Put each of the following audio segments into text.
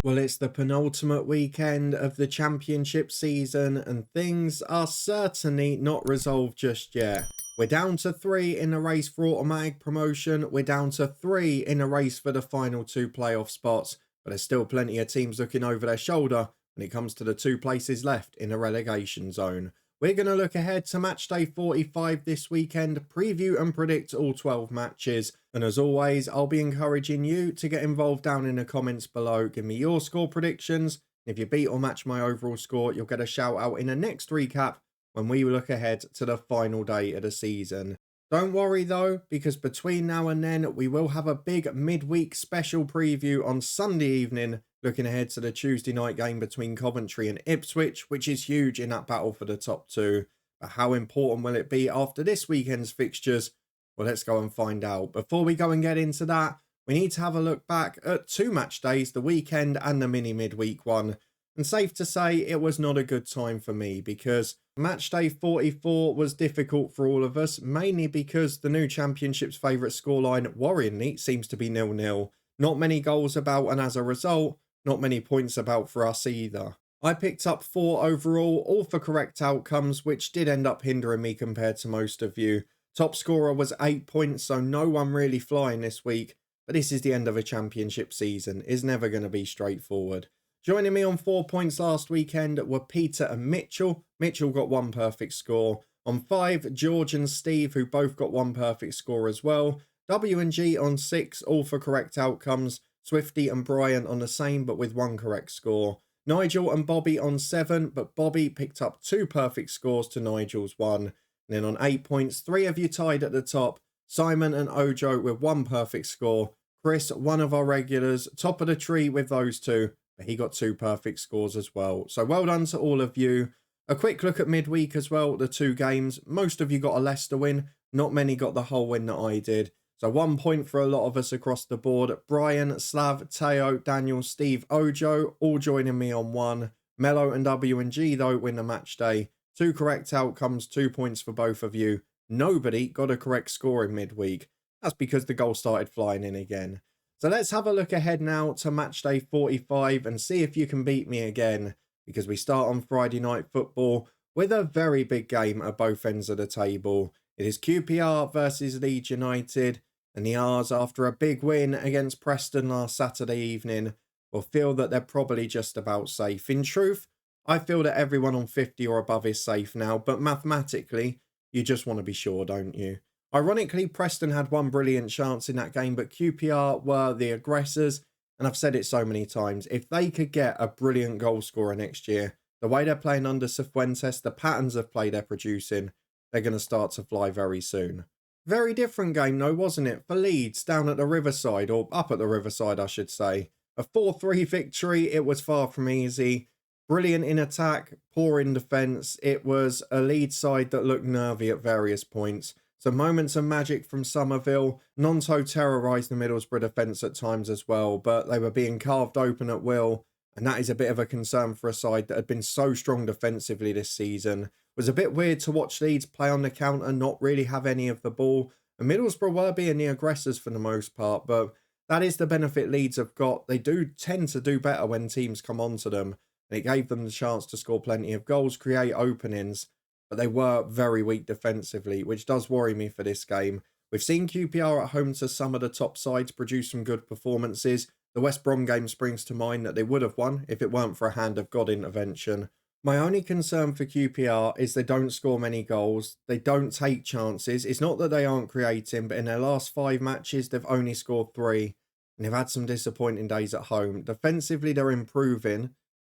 Well, it's the penultimate weekend of the championship season, and things are certainly not resolved just yet. We're down to 3 in the race for automatic promotion. We're down to 3 in the race for the final 2 playoff spots, but there's still plenty of teams looking over their shoulder when it comes to the 2 places left in the relegation zone. We're going to look ahead to match day 45 this weekend, preview and predict all 12 matches. And as always, I'll be encouraging you to get involved down in the comments below. Give me your score predictions. If you beat or match my overall score, you'll get a shout out in the next recap when we look ahead to the final day of the season. Don't worry though, because between now and then, we will have a big midweek special preview on Sunday evening, looking ahead to the Tuesday night game between Coventry and Ipswich, which is huge in that battle for the top 2. But how important will it be after this weekend's fixtures? Well, let's go and find out. Before we go and get into that, we need to have a look back at 2 match days, the weekend and the mini midweek one. And safe to say, it was not a good time for me because match day 44 was difficult for all of us, mainly because the new championship's favourite scoreline, worryingly, seems to be 0-0. Not many goals about, and as a result, not many points about for us either. I picked up 4 overall, all for correct outcomes, which did end up hindering me compared to most of you. Top scorer was 8 points, so no one really flying this week, but this is the end of a championship season. It's never going to be straightforward. Joining me on 4 points last weekend were Peter and Mitchell. Mitchell got 1 perfect score. On 5, George and Steve, who both got 1 perfect score as well. W and G on 6, all for correct outcomes. Swifty and Brian on the same, but with 1 correct score. Nigel and Bobby on 7, but Bobby picked up 2 perfect scores to Nigel's 1. And then on 8 points, 3 of you tied at the top. Simon and Ojo with 1 perfect score. Chris, one of our regulars, top of the tree with those 2. But he got 2 perfect scores as well. So well done to all of you. A quick look at midweek as well, the 2 games. Most of you got a Leicester win. Not many got the whole win that I did. So 1 point for a lot of us across the board. Brian, Slav, Teo, Daniel, Steve, Ojo, all joining me on 1. Mello and W and G, though, win the match day. 2 correct outcomes, 2 points for both of you. Nobody got a correct score in midweek. That's because the goal started flying in again. So let's have a look ahead now to match day 45 and see if you can beat me again, because we start on Friday night football with a very big game at both ends of the table. It is QPR versus Leeds United, and the R's, after a big win against Preston last Saturday evening, will feel that they're probably just about safe. In truth, I feel that everyone on 50 or above is safe now, but mathematically, you just want to be sure, don't you? Ironically, Preston had 1 brilliant chance in that game, but QPR were the aggressors. And I've said it so many times, if they could get a brilliant goal scorer next year, the way they're playing under Cifuentes, the patterns of play they're producing, they're going to start to fly very soon. Very different game though, wasn't it? For Leeds, down at the Riverside, or up at the Riverside, I should say. A 4-3 victory, it was far from easy. Brilliant in attack, poor in defence. It was a Leeds side that looked nervy at various points. Some moments of magic from Somerville. Nonto terrorised the Middlesbrough defence at times as well, but they were being carved open at will, and that is a bit of a concern for a side that had been so strong defensively this season. It was a bit weird to watch Leeds play on the counter, not really have any of the ball, and Middlesbrough were being the aggressors for the most part, but that is the benefit Leeds have got. They do tend to do better when teams come onto them, and it gave them the chance to score plenty of goals, create openings, but they were very weak defensively, which does worry me for this game. We've seen QPR at home to some of the top sides produce some good performances. The West Brom game springs to mind that they would have won if it weren't for a hand of God intervention. My only concern for QPR is they don't score many goals. They don't take chances. It's not that they aren't creating, but in their last 5 matches, they've only scored 3. And they've had some disappointing days at home. Defensively, they're improving,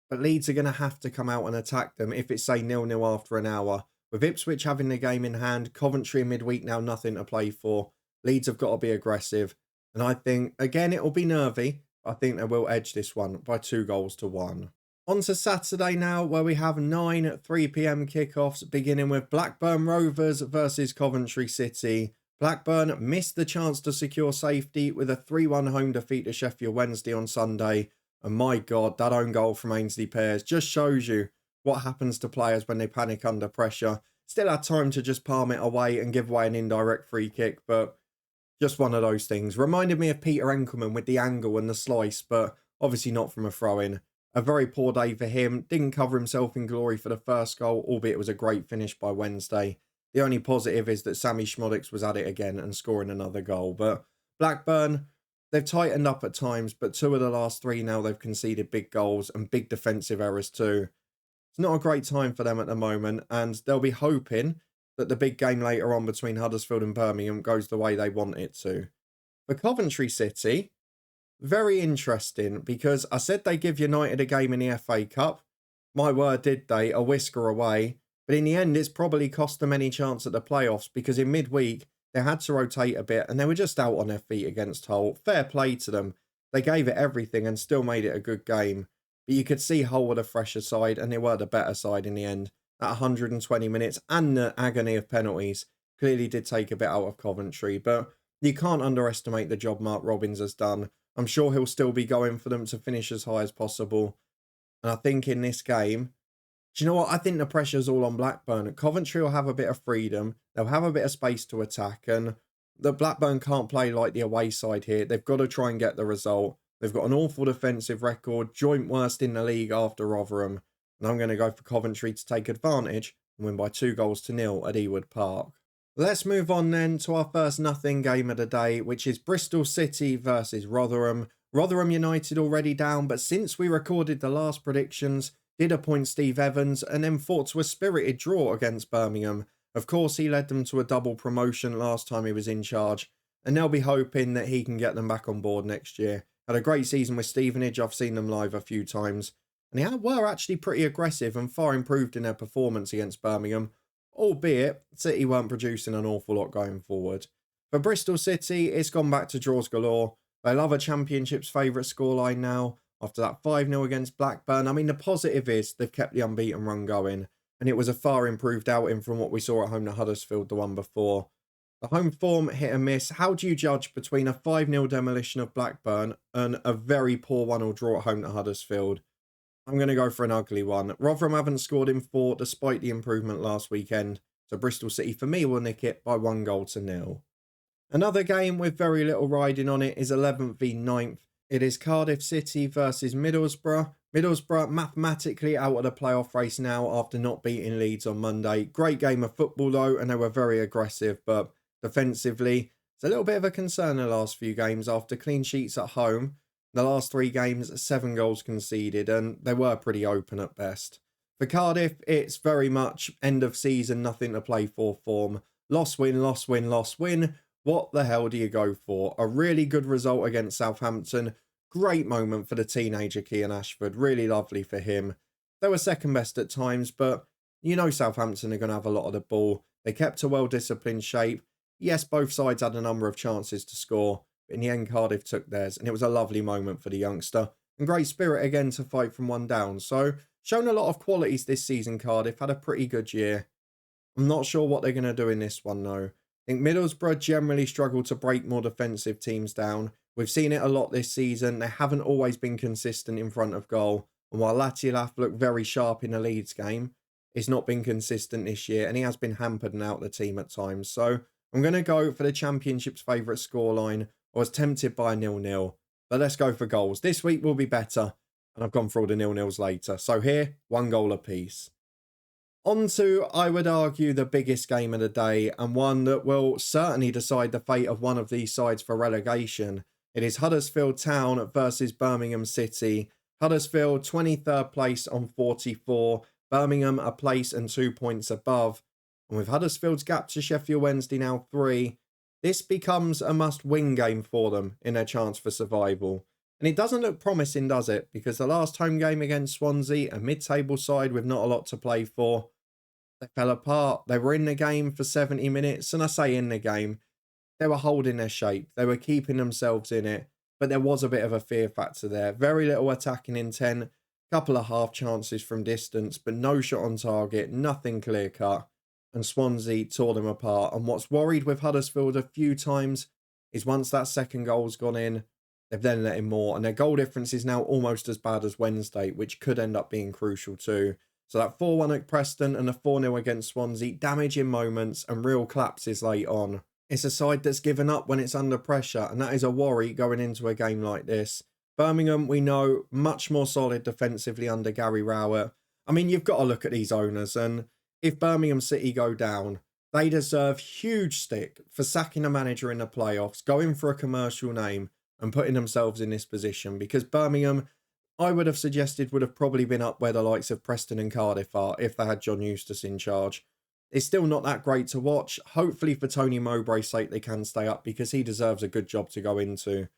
but Leeds are going to have to come out and attack them if it's, say, 0-0 after an hour. With Ipswich having the game in hand, Coventry in midweek now nothing to play for. Leeds have got to be aggressive. And I think, again, it'll be nervy. I think they will edge this one by 2-1. On to Saturday now, where we have 9 3 p.m. kickoffs, beginning with Blackburn Rovers versus Coventry City. Blackburn missed the chance to secure safety with a 3-1 home defeat to Sheffield Wednesday on Sunday. And my God, that own goal from Ainsley Pears just shows you what happens to players when they panic under pressure. Still had time to just palm it away and give away an indirect free kick, but just one of those things. Reminded me of Peter Enkelman with the angle and the slice, but Obviously not from a throw-in. A very poor day for him. Didn't cover himself in glory for the first goal, albeit it was a great finish by Wednesday. The only positive is that Sammy Schmodix was at it again and scoring another goal. But Blackburn, they've tightened up at times, but 2 of the last 3 now they've conceded big goals and big defensive errors too. It's not a great time for them at the moment, and they'll be hoping that the big game later on between Huddersfield and Birmingham goes the way they want it to. For Coventry City, very interesting, because I said they give United a game in the FA Cup. My word, did they? A whisker away. But in the end, it's probably cost them any chance at the playoffs, because in midweek, they had to rotate a bit and they were just out on their feet against Hull. Fair play to them. They gave it everything and still made it a good game. But you could see Hull were the fresher side and they were the better side in the end. That 120 minutes and the agony of penalties clearly did take a bit out of Coventry. But you can't underestimate the job Mark Robins has done. I'm sure he'll still be going for them to finish as high as possible. And I think in this game, do you know what? I think the pressure's all on Blackburn. Coventry will have a bit of freedom. They'll have a bit of space to attack. And the Blackburn can't play like the away side here. They've got to try and get the result. They've got an awful defensive record, joint worst in the league after Rotherham. And I'm going to go for Coventry to take advantage and win by 2-0 at Ewood Park. Let's move on then to our first nothing game of the day, which is Bristol City versus Rotherham. Rotherham United already down, but since we recorded the last predictions, did appoint Steve Evans and then fought to a spirited draw against Birmingham. Of course, he led them to a double promotion last time he was in charge, and they'll be hoping that he can get them back on board next year. Had a great season with Stevenage. I've seen them live a few times, and they were actually pretty aggressive and far improved in their performance against Birmingham, albeit City weren't producing an awful lot going forward. For Bristol City, it's gone back to draws galore. They love a Championship's favourite scoreline now. After that 5-0 against Blackburn, I mean, the positive is they've kept the unbeaten run going, and it was a far improved outing from what we saw at home to Huddersfield the one before. The home form hit and miss. How do you judge between a 5-0 demolition of Blackburn and a very poor 1-0 draw at home to Huddersfield? I'm going to go for an ugly one. Rotherham haven't scored in 4 despite the improvement last weekend, so Bristol City for me will nick it by 1-0. Another game with very little riding on it is 11th v 9th. It is Cardiff City versus Middlesbrough. Middlesbrough mathematically out of the playoff race now after not beating Leeds on Monday. Great game of football though, and they were very aggressive, but defensively, it's a little bit of a concern the last few games after clean sheets at home. The last 3 games, 7 goals conceded, and they were pretty open at best. For Cardiff, it's very much end of season, nothing to play for form. Loss, win, loss, win, loss, win. What the hell do you go for? A really good result against Southampton. Great moment for the teenager Kean Ashford. Really lovely for him. They were second best at times, but you know Southampton are going to have a lot of the ball. They kept a well-disciplined shape. Yes, both sides had a number of chances to score, but in the end Cardiff took theirs, and it was a lovely moment for the youngster. And great spirit again to fight from one down. So, shown a lot of qualities this season, Cardiff. Had a pretty good year. I'm not sure what they're going to do in this one, though. I think Middlesbrough generally struggle to break more defensive teams down. We've seen it a lot this season. They haven't always been consistent in front of goal. And while Latiolaf looked very sharp in the Leeds game, he's not been consistent this year, and he has been hampered and out the team at times. So I'm going to go for the Championship's favourite scoreline. I was tempted by a 0-0, but let's go for goals. This week will be better, and I've gone for all the 0-0s later. So here, 1 goal apiece. On to, I would argue, the biggest game of the day, and one that will certainly decide the fate of one of these sides for relegation. It is Huddersfield Town versus Birmingham City. Huddersfield 23rd place on 44. Birmingham a place and 2 points above. And with Huddersfield's gap to Sheffield Wednesday now 3, this becomes a must-win game for them in their chance for survival. And it doesn't look promising, does it? Because the last home game against Swansea, a mid-table side with not a lot to play for, they fell apart. They were in the game for 70 minutes. And I say in the game, they were holding their shape. They were keeping themselves in it. But there was a bit of a fear factor there. Very little attacking intent. Couple of half chances from distance, but no shot on target. Nothing clear-cut. And Swansea tore them apart. And what's worried with Huddersfield a few times is once that second goal's gone in, they've then let in more. And their goal difference is now almost as bad as Wednesday, which could end up being crucial too. So that 4-1 at Preston and a 4-0 against Swansea, damaging moments and real collapses late on. It's a side that's given up when it's under pressure, and that is a worry going into a game like this. Birmingham, we know, much more solid defensively under Gary Rowett. I mean, you've got to look at these owners, and if Birmingham City go down, they deserve huge stick for sacking a manager in the playoffs, going for a commercial name and putting themselves in this position, because Birmingham, I would have suggested, would have probably been up where the likes of Preston and Cardiff are if they had John Eustace in charge. It's still not that great to watch. Hopefully for Tony Mowbray's sake, they can stay up because he deserves a good job to go into.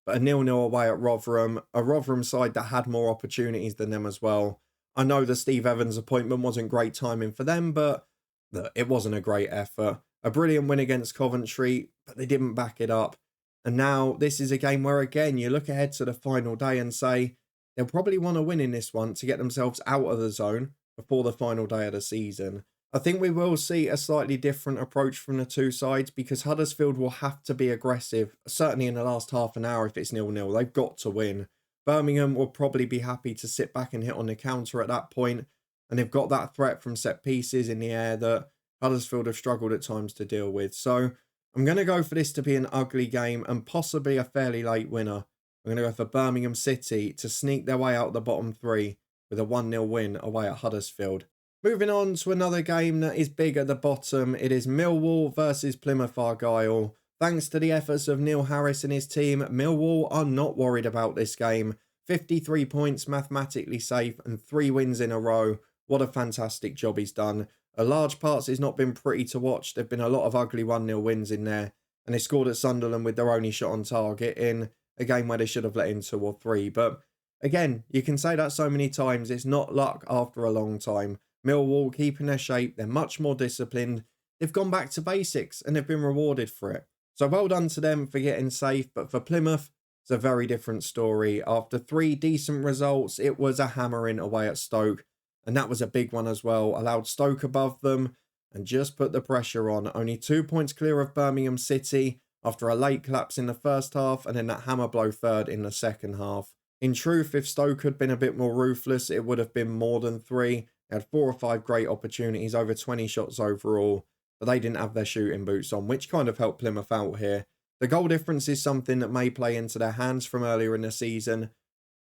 But a 0-0 away at Rotherham, a Rotherham side that had more opportunities than them as well. I know the Steve Evans appointment wasn't great timing for them, but look, it wasn't a great effort. A brilliant win against Coventry, but they didn't back it up. And now this is a game where, again, you look ahead to the final day and say they'll probably want to win in this one to get themselves out of the zone before the final day of the season. I think we will see a slightly different approach from the two sides because Huddersfield will have to be aggressive, certainly in the last half an hour if it's 0-0. They've got to win. Birmingham will probably be happy to sit back and hit on the counter at that point, and they've got that threat from set pieces in the air that Huddersfield have struggled at times to deal with. So I'm going to go for this to be an ugly game and possibly a fairly late winner. I'm going to go for Birmingham City to sneak their way out of the bottom three with a 1-0 win away at Huddersfield. Moving on to another game that is big at the bottom. It is Millwall versus Plymouth Argyle. Thanks to the efforts of Neil Harris and his team, Millwall are not worried about this game. 53 points mathematically safe and 3 wins in a row. What a fantastic job he's done. A large parts it's not been pretty to watch. There've been a lot of ugly 1-0 wins in there. And they scored at Sunderland with their only shot on target in a game where they should have let in 2 or 3. But again, you can say that so many times. It's not luck after a long time. Millwall keeping their shape. They're much more disciplined. They've gone back to basics and they've been rewarded for it. So well done to them for getting safe. But for Plymouth, it's a very different story. After 3 decent results, it was a hammering away at Stoke. And that was a big one as well. Allowed Stoke above them and just put the pressure on. Only 2 points clear of Birmingham City after a late collapse in the first half and then that hammer blow third in the second half. In truth, if Stoke had been a bit more ruthless, it would have been more than 3. They had 4 or 5 great opportunities, over 20 shots overall, but they didn't have their shooting boots on, which kind of helped Plymouth out here. The goal difference is something that may play into their hands from earlier in the season,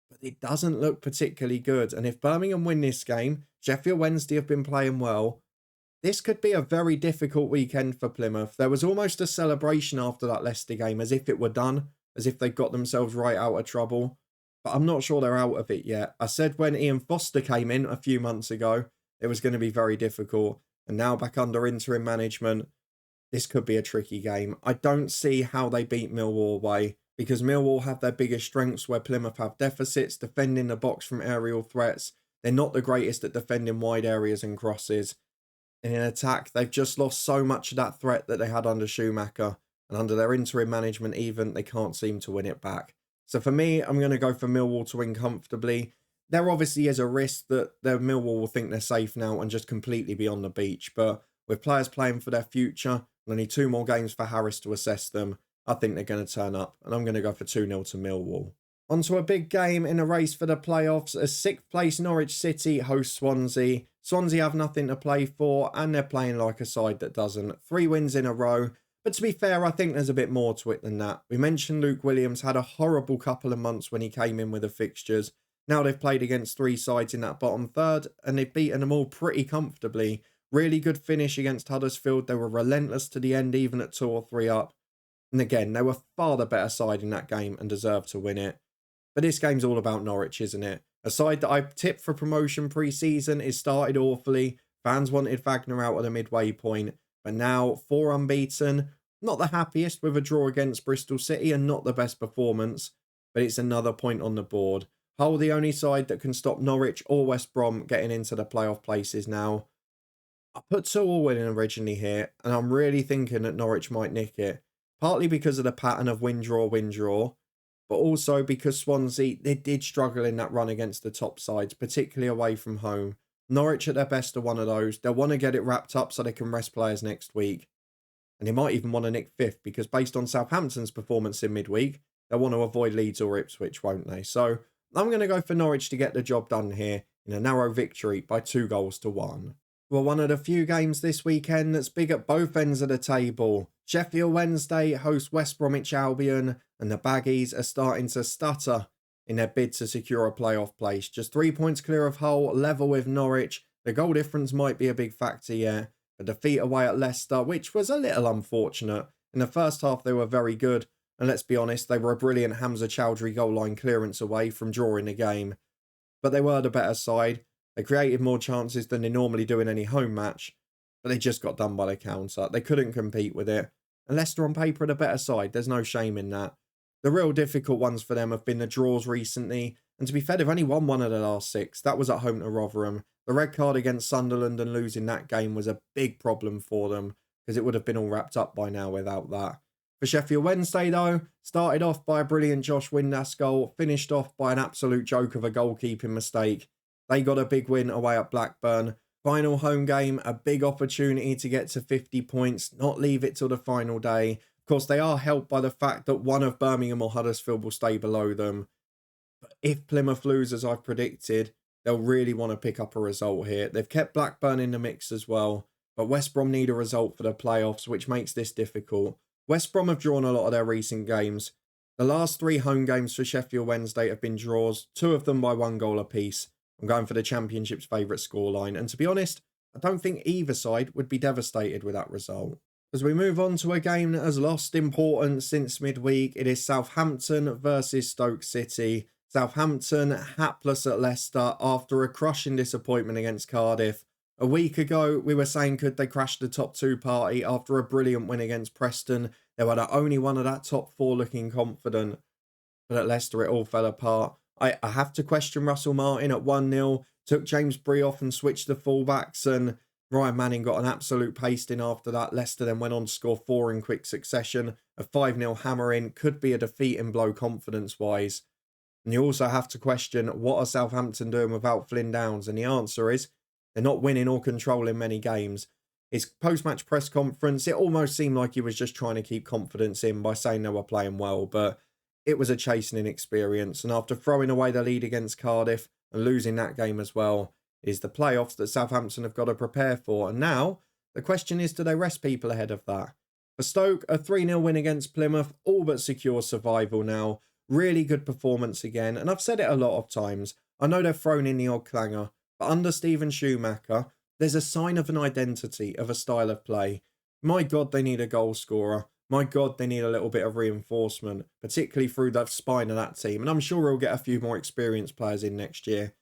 but it doesn't look particularly good. And if Birmingham win this game, Sheffield Wednesday have been playing well, this could be a very difficult weekend for Plymouth. There was almost a celebration after that Leicester game, as if it were done, as if they got themselves right out of trouble. But I'm not sure they're out of it yet. I said when Ian Foster came in a few months ago, it was going to be very difficult. And now back under interim management, this could be a tricky game. I don't see how they beat Millwall away because Millwall have their biggest strengths where Plymouth have deficits, defending the box from aerial threats. They're not the greatest at defending wide areas and crosses. And in attack, they've just lost so much of that threat that they had under Schumacher. And under their interim management even, they can't seem to win it back. So for me, I'm going to go for Millwall to win comfortably. There obviously is a risk that the Millwall will think they're safe now and just completely be on the beach. But with players playing for their future and only 2 more games for Harris to assess them, I think they're going to turn up. And I'm going to go for 2-0 to Millwall. On to a big game in a race for the playoffs. As 6th place Norwich City host Swansea. Swansea have nothing to play for and they're playing like a side that doesn't. 3 wins in a row. But to be fair, I think there's a bit more to it than that. We mentioned Luke Williams had a horrible couple of months when he came in with the fixtures. Now they've played against 3 sides in that bottom third and they've beaten them all pretty comfortably. Really good finish against Huddersfield. They were relentless to the end, even at 2 or 3 up. And again, they were far the better side in that game and deserved to win it. But this game's all about Norwich, isn't it? A side that I tipped for promotion pre-season is started awfully. Fans wanted Wagner out at the midway point. But now 4 unbeaten. Not the happiest with a draw against Bristol City and not the best performance. But it's another point on the board. Hull the only side that can stop Norwich or West Brom getting into the playoff places now. I put 2 all winning originally here. And I'm really thinking that Norwich might nick it. Partly because of the pattern of win-draw, win-draw. But also because Swansea, they did struggle in that run against the top sides, particularly away from home. Norwich at their best are one of those. They'll want to get it wrapped up so they can rest players next week. And they might even want to nick 5th because based on Southampton's performance in midweek, they'll want to avoid Leeds or Ipswich, won't they? So I'm going to go for Norwich to get the job done here in a narrow victory by 2-1. Well, one of the few games this weekend that's big at both ends of the table. Sheffield Wednesday host West Bromwich Albion and the Baggies are starting to stutter in their bid to secure a playoff place. Just 3 points clear of Hull, level with Norwich. The goal difference might be a big factor, yeah. A defeat away at Leicester, which was a little unfortunate. In the first half, they were very good. And let's be honest, they were a brilliant Hamza Chowdhury goal line clearance away from drawing the game. But they were the better side. They created more chances than they normally do in any home match. But they just got done by the counter. They couldn't compete with it. And Leicester on paper are the better side. There's no shame in that. The real difficult ones for them have been the draws recently. And to be fair, they've only won one of the last 6. That was at home to Rotherham. The red card against Sunderland and losing that game was a big problem for them, because it would have been all wrapped up by now without that. For Sheffield Wednesday, though, started off by a brilliant Josh Windass goal, finished off by an absolute joke of a goalkeeping mistake. They got a big win away at Blackburn. Final home game, a big opportunity to get to 50 points, not leave it till the final day. Of course, they are helped by the fact that one of Birmingham or Huddersfield will stay below them. But if Plymouth lose, as I've predicted, they'll really want to pick up a result here. They've kept Blackburn in the mix as well, but West Brom need a result for the playoffs, which makes this difficult. West Brom have drawn a lot of their recent games. The last 3 home games for Sheffield Wednesday have been draws, 2 of them by 1 goal apiece. I'm going for the Championship's favourite scoreline, and to be honest, I don't think either side would be devastated with that result. As we move on to a game that has lost importance since midweek, it is Southampton versus Stoke City. Southampton hapless at Leicester after a crushing disappointment against Cardiff. A week ago, we were saying could they crash the top 2 party after a brilliant win against Preston. They were the only one of that top 4 looking confident. But at Leicester, it all fell apart. I have to question Russell Martin at 1-0. Took James Bree off and switched the fullbacks, and Ryan Manning got an absolute pasting after that. Leicester then went on to score 4 in quick succession. A 5-0 hammer-in could be a defeating blow confidence-wise. And you also have to question, what are Southampton doing without Flynn Downs? And the answer is, they're not winning or controlling many games. His post-match press conference, it almost seemed like he was just trying to keep confidence in by saying they were playing well, but it was a chastening experience. And after throwing away the lead against Cardiff and losing that game as well, it is the playoffs that Southampton have got to prepare for. And now, the question is, do they rest people ahead of that? For Stoke, a 3-0 win against Plymouth, all but secure survival now. Really good performance again, and I've said it a lot of times. I know they've thrown in the odd clanger, but under Steven Schumacher, there's a sign of an identity, of a style of play. My God, they need a goal scorer. My God, they need a little bit of reinforcement, particularly through the spine of that team. And I'm sure we'll get a few more experienced players in next year.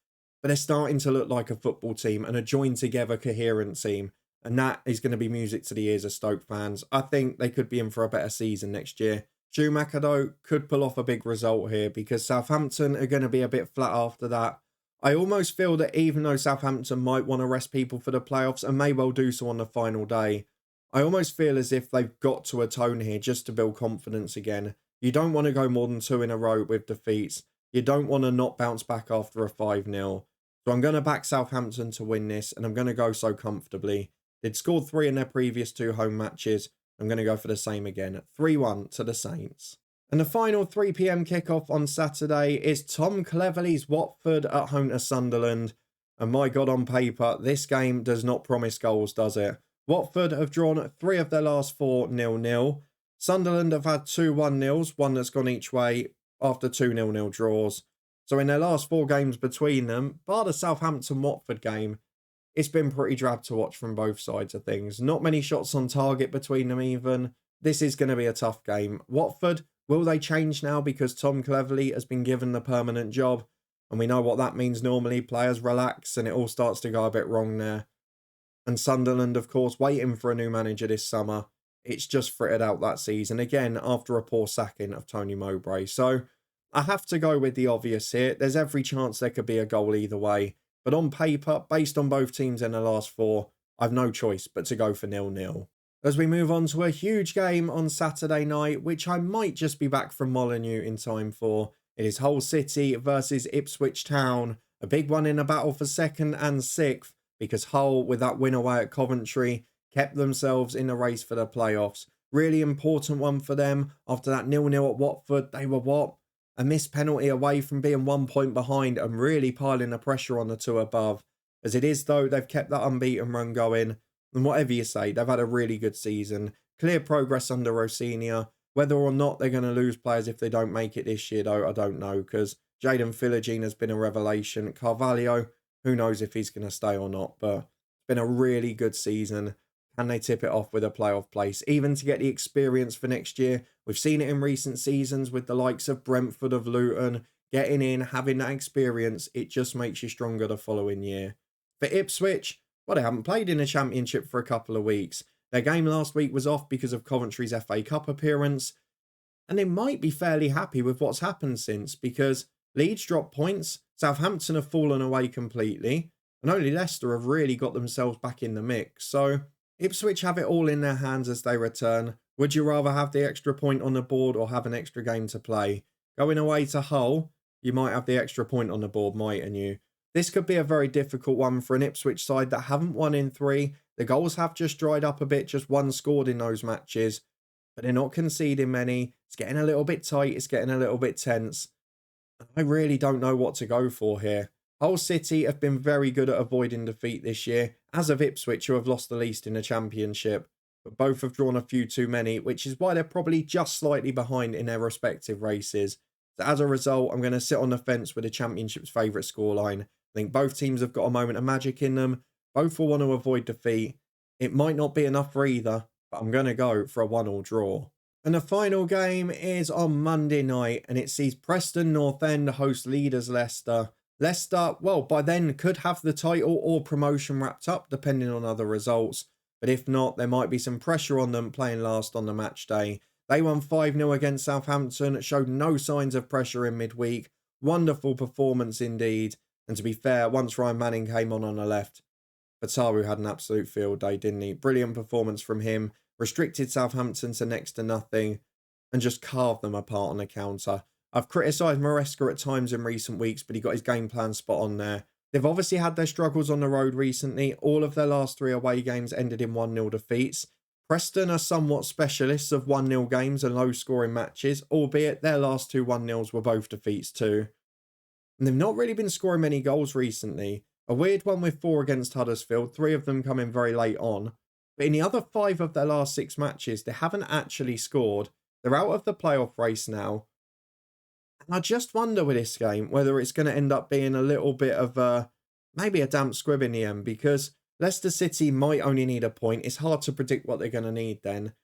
But they're starting to look like a football team and a joined together, coherent team. And that is going to be music to the ears of Stoke fans. I think they could be in for a better season next year. Schumacher, though, could pull off a big result here because Southampton are going to be a bit flat after that. I almost feel that even though Southampton might want to rest people for the playoffs and may well do so on the final day, I almost feel as if they've got to atone here just to build confidence again. You don't want to go more than 2 in a row with defeats. You don't want to not bounce back after a 5-0. So I'm going to back Southampton to win this, and I'm going to go so comfortably. They'd scored 3 in their previous 2 home matches. I'm going to go for the same again at 3-1 to the Saints. And the final 3 p.m. kickoff on Saturday is Tom Cleverley's Watford at home to Sunderland. And my God, on paper, this game does not promise goals, does it? Watford have drawn 3 of their last 4 0-0. Sunderland have had 2 1-0s, one that's gone each way after 2 0-0 draws. So in their last 4 games between them, bar the Southampton-Watford game, it's been pretty drab to watch from both sides of things. Not many shots on target between them even. This is going to be a tough game. Watford, will they change now because Tom Cleverley has been given the permanent job? And we know what that means normally. Players relax and it all starts to go a bit wrong there. And Sunderland, of course, waiting for a new manager this summer. It's just frittered out that season again after a poor sacking of Tony Mowbray. So I have to go with the obvious here. There's every chance there could be a goal either way. But on paper, based on both teams in the last 4, I've no choice but to go for 0-0. As we move on to a huge game on Saturday night, which I might just be back from Molineux in time for. It is Hull City versus Ipswich Town. A big one in a battle for 2nd and 6th, because Hull, with that win away at Coventry, kept themselves in the race for the playoffs. Really important one for them. After that 0-0 at Watford, they were what? A missed penalty away from being 1 point behind and really piling the pressure on the 2 above. As it is, though, they've kept that unbeaten run going. And whatever you say, they've had a really good season. Clear progress under Rosinia. Whether or not they're going to lose players if they don't make it this year, though, I don't know. Because Jaden Philogene has been a revelation. Carvalho, who knows if he's going to stay or not, but it's been a really good season. Can they tip it off with a playoff place? Even to get the experience for next year. We've seen it in recent seasons with the likes of Brentford, of Luton, getting in, having that experience. It just makes you stronger the following year. For Ipswich, well, they haven't played in a championship for a couple of weeks. Their game last week was off because of Coventry's FA Cup appearance. And they might be fairly happy with what's happened since, because Leeds dropped points, Southampton have fallen away completely, and only Leicester have really got themselves back in the mix. So Ipswich have it all in their hands as they return. Would you rather have the extra point on the board or have an extra game to play? Going away to Hull, you might have the extra point on the board, mightn't you? This could be a very difficult one for an Ipswich side that haven't won in 3. The goals have just dried up a bit, just 1 scored in those matches, but they're not conceding many. It's getting a little bit tight, it's getting a little bit tense. I really don't know what to go for here. Hull City have been very good at avoiding defeat this year, as have Ipswich, who have lost the least in the Championship, but both have drawn a few too many, which is why they're probably just slightly behind in their respective races. So as a result, I'm going to sit on the fence with the Championship's favourite scoreline. I think both teams have got a moment of magic in them. Both will want to avoid defeat. It might not be enough for either, but I'm going to go for a 1-1 draw. And the final game is on Monday night, and it sees Preston North End host leaders Leicester. Leicester, well, by then could have the title or promotion wrapped up, depending on other results. But if not, there might be some pressure on them playing last on the match day. They won 5-0 against Southampton, showed no signs of pressure in midweek. Wonderful performance indeed. And to be fair, once Ryan Manning came on the left, Fatawu had an absolute field day, didn't he? Brilliant performance from him. Restricted Southampton to next to nothing and just carved them apart on the counter. I've criticised Maresca at times in recent weeks, but he got his game plan spot on there. They've obviously had their struggles on the road recently. All of their last 3 away games ended in 1-0 defeats. Preston are somewhat specialists of 1-0 games and low-scoring matches, albeit their last 2 1-0s were both defeats too. And they've not really been scoring many goals recently. A weird one with 4 against Huddersfield, 3 of them coming very late on. But in the other 5 of their last 6 matches, they haven't actually scored. They're out of the playoff race now. And I just wonder with this game whether it's going to end up being a little bit of maybe a damp squib in the end, because Leicester City might only need a point. It's hard to predict what they're going to need then.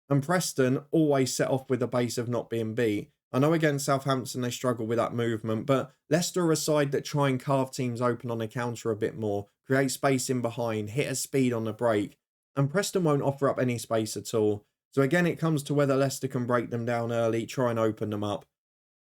And Preston always set off with a base of not being beat. I know against Southampton they struggle with that movement, but Leicester are a side that try and carve teams open on the counter a bit more, create space in behind, hit a speed on the break, and Preston won't offer up any space at all. So again, it comes to whether Leicester can break them down early, try and open them up.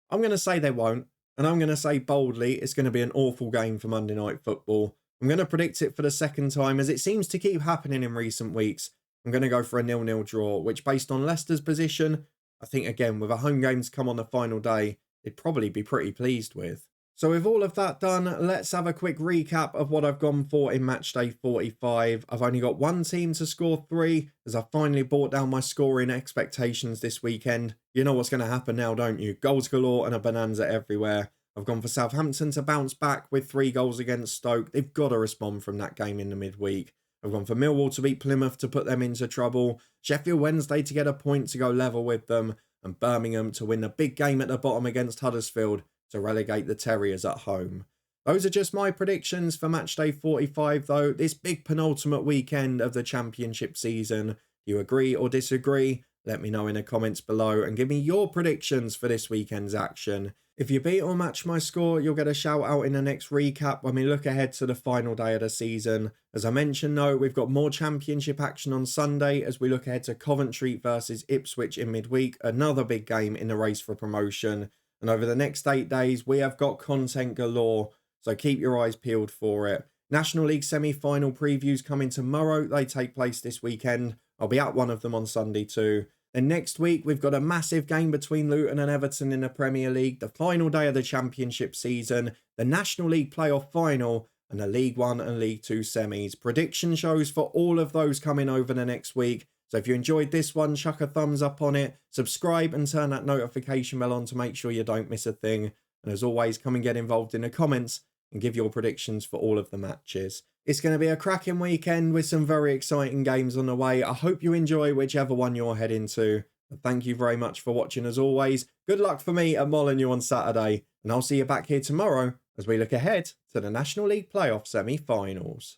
I'm going to say they won't, and I'm going to say boldly it's going to be an awful game for Monday Night Football. I'm going to predict it for the second time, as it seems to keep happening in recent weeks. I'm going to go for a 0-0 draw, which based on Leicester's position, I think, again, with a home game to come on the final day, they'd probably be pretty pleased with. So with all of that done, let's have a quick recap of what I've gone for in matchday 45. I've only got 1 team to score 3, as I finally brought down my scoring expectations this weekend. You know what's going to happen now, don't you? Goals galore and a bonanza everywhere. I've gone for Southampton to bounce back with 3 goals against Stoke. They've got to respond from that game in the midweek. I've gone for Millwall to beat Plymouth to put them into trouble. Sheffield Wednesday to get a point to go level with them. And Birmingham to win the big game at the bottom against Huddersfield to relegate the Terriers at home. Those are just my predictions for matchday 45 though. This big penultimate weekend of the Championship season. Do you agree or disagree? Let me know in the comments below and give me your predictions for this weekend's action. If you beat or match my score, you'll get a shout out in the next recap when we look ahead to the final day of the season. As I mentioned though, we've got more Championship action on Sunday as we look ahead to Coventry versus Ipswich in midweek, another big game in the race for promotion. And over the next 8 days, we have got content galore, so keep your eyes peeled for it. National League semi-final previews coming tomorrow. They take place this weekend. I'll be at one of them on Sunday too. Then next week, we've got a massive game between Luton and Everton in the Premier League, the final day of the Championship season, the National League playoff final, and the League One and League Two semis. Prediction shows for all of those coming over the next week. So if you enjoyed this one, chuck a thumbs up on it, subscribe and turn that notification bell on to make sure you don't miss a thing. And as always, come and get involved in the comments and give your predictions for all of the matches. It's going to be a cracking weekend with some very exciting games on the way. I hope you enjoy whichever one you're heading to. But thank you very much for watching as always. Good luck for me at Molineux on Saturday, and I'll see you back here tomorrow as we look ahead to the National League playoff semi-finals.